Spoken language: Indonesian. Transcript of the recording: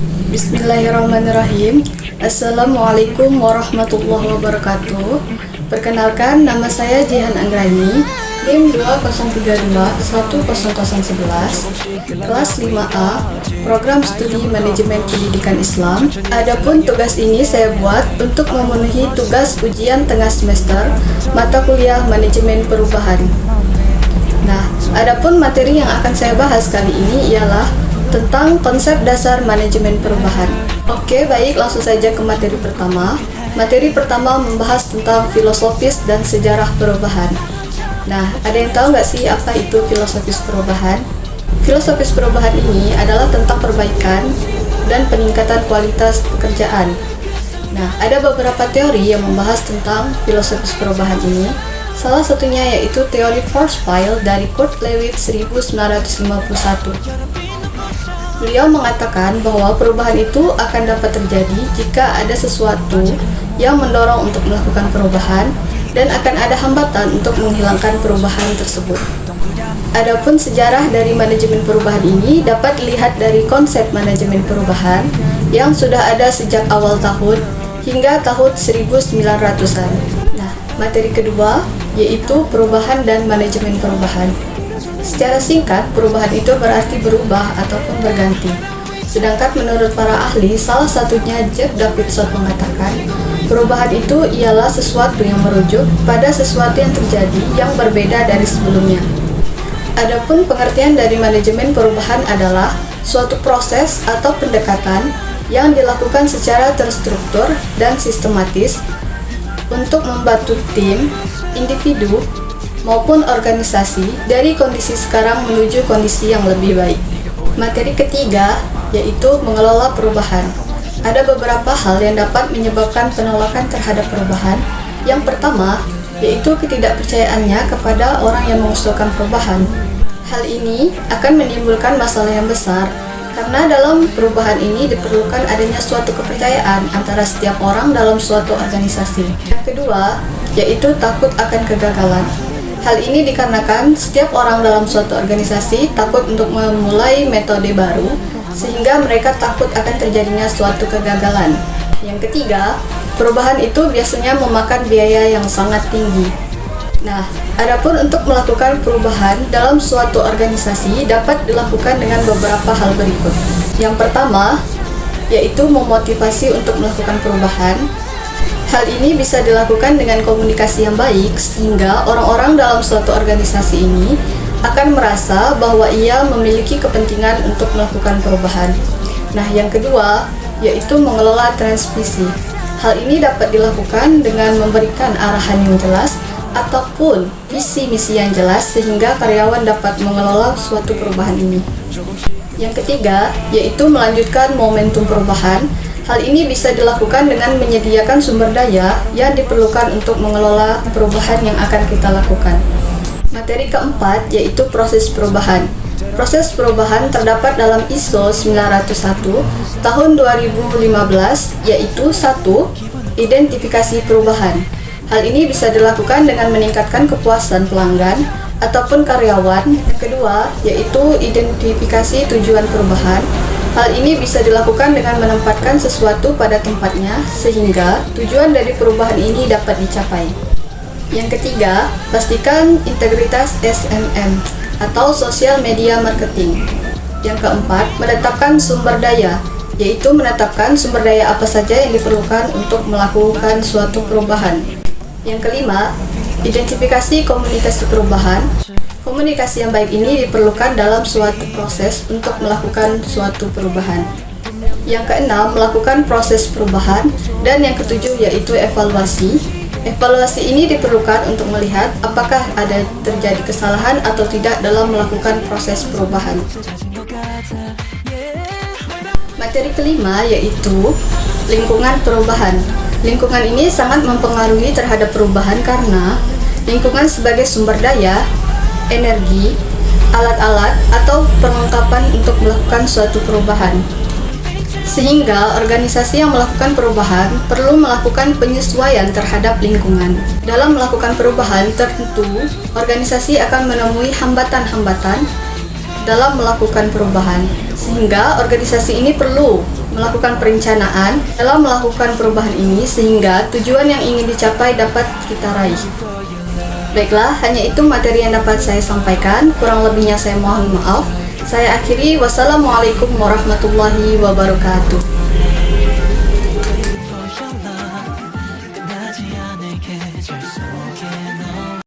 Bismillahirrahmanirrahim. Assalamualaikum warahmatullahi wabarakatuh. Perkenalkan, nama saya Jihan Anggraini, NIM 2032-10011, kelas 5A, Program Studi Manajemen Pendidikan Islam. Adapun tugas ini saya buat untuk memenuhi tugas ujian tengah semester mata kuliah Manajemen Perubahan. Nah, adapun materi yang akan saya bahas kali ini ialah tentang konsep dasar manajemen perubahan. Oke, baik, langsung saja ke materi pertama. Materi pertama membahas tentang filosofis dan sejarah perubahan. Nah, ada yang tahu nggak sih apa itu filosofis perubahan? Filosofis perubahan ini adalah tentang perbaikan dan peningkatan kualitas pekerjaan. Nah, ada beberapa teori yang membahas tentang filosofis perubahan ini. Salah satunya yaitu teori Kurzweil dari Kurt Lewin 1951. Beliau mengatakan bahwa perubahan itu akan dapat terjadi jika ada sesuatu yang mendorong untuk melakukan perubahan dan akan ada hambatan untuk menghilangkan perubahan tersebut. Adapun sejarah dari manajemen perubahan ini dapat dilihat dari konsep manajemen perubahan yang sudah ada sejak awal tahun hingga tahun 1900-an. Nah, materi kedua yaitu perubahan dan manajemen perubahan. Secara singkat, perubahan itu berarti berubah ataupun berganti. Sedangkan menurut para ahli, salah satunya Jack Davidson mengatakan, perubahan itu ialah sesuatu yang merujuk pada sesuatu yang terjadi yang berbeda dari sebelumnya. Adapun pengertian dari manajemen perubahan adalah suatu proses atau pendekatan yang dilakukan secara terstruktur dan sistematis untuk membantu tim, individu, maupun organisasi dari kondisi sekarang menuju kondisi yang lebih baik. Materi ketiga yaitu mengelola perubahan. Ada beberapa hal yang dapat menyebabkan penolakan terhadap perubahan. Yang pertama yaitu ketidakpercayaannya kepada orang yang mengusulkan perubahan. Hal ini akan menimbulkan masalah yang besar karena dalam perubahan ini diperlukan adanya suatu kepercayaan antara setiap orang dalam suatu organisasi. Yang kedua yaitu takut akan kegagalan. Hal ini dikarenakan setiap orang dalam suatu organisasi takut untuk memulai metode baru, sehingga mereka takut akan terjadinya suatu kegagalan. Yang ketiga, perubahan itu biasanya memakan biaya yang sangat tinggi. Nah, adapun untuk melakukan perubahan dalam suatu organisasi dapat dilakukan dengan beberapa hal berikut. Yang pertama, yaitu memotivasi untuk melakukan perubahan. Hal ini bisa dilakukan dengan komunikasi yang baik, sehingga orang-orang dalam suatu organisasi ini akan merasa bahwa ia memiliki kepentingan untuk melakukan perubahan. Nah, yang kedua, yaitu mengelola transmisi. Hal ini dapat dilakukan dengan memberikan arahan yang jelas ataupun visi misi yang jelas, sehingga karyawan dapat mengelola suatu perubahan ini. Yang ketiga, yaitu melanjutkan momentum perubahan. Hal ini bisa dilakukan dengan menyediakan sumber daya yang diperlukan untuk mengelola perubahan yang akan kita lakukan. Materi keempat yaitu proses perubahan. Proses perubahan terdapat dalam ISO 901 tahun 2015 yaitu 1. Identifikasi perubahan. Hal ini bisa dilakukan dengan meningkatkan kepuasan pelanggan ataupun karyawan. Yang kedua yaitu identifikasi tujuan perubahan. Hal ini bisa dilakukan dengan menempatkan sesuatu pada tempatnya sehingga tujuan dari perubahan ini dapat dicapai. Yang ketiga, pastikan integritas SMM atau Social Media Marketing. Yang keempat, menetapkan sumber daya, yaitu menetapkan sumber daya apa saja yang diperlukan untuk melakukan suatu perubahan. Yang kelima, identifikasi komunikasi perubahan. Komunikasi yang baik ini diperlukan dalam suatu proses untuk melakukan suatu perubahan. Yang keenam, melakukan proses perubahan. Dan yang ketujuh yaitu evaluasi. Evaluasi ini diperlukan untuk melihat apakah ada terjadi kesalahan atau tidak dalam melakukan proses perubahan. Materi kelima yaitu lingkungan perubahan. Lingkungan ini sangat mempengaruhi terhadap perubahan karena lingkungan sebagai sumber daya, energi, alat-alat, atau perlengkapan untuk melakukan suatu perubahan. Sehingga organisasi yang melakukan perubahan perlu melakukan penyesuaian terhadap lingkungan. Dalam melakukan perubahan tertentu, organisasi akan menemui hambatan-hambatan dalam melakukan perubahan, sehingga organisasi ini perlu melakukan perencanaan dalam melakukan perubahan ini sehingga tujuan yang ingin dicapai dapat kita raih. Baiklah, hanya itu materi yang dapat saya sampaikan. Kurang lebihnya saya mohon maaf. Saya akhiri. Wassalamualaikum warahmatullahi wabarakatuh.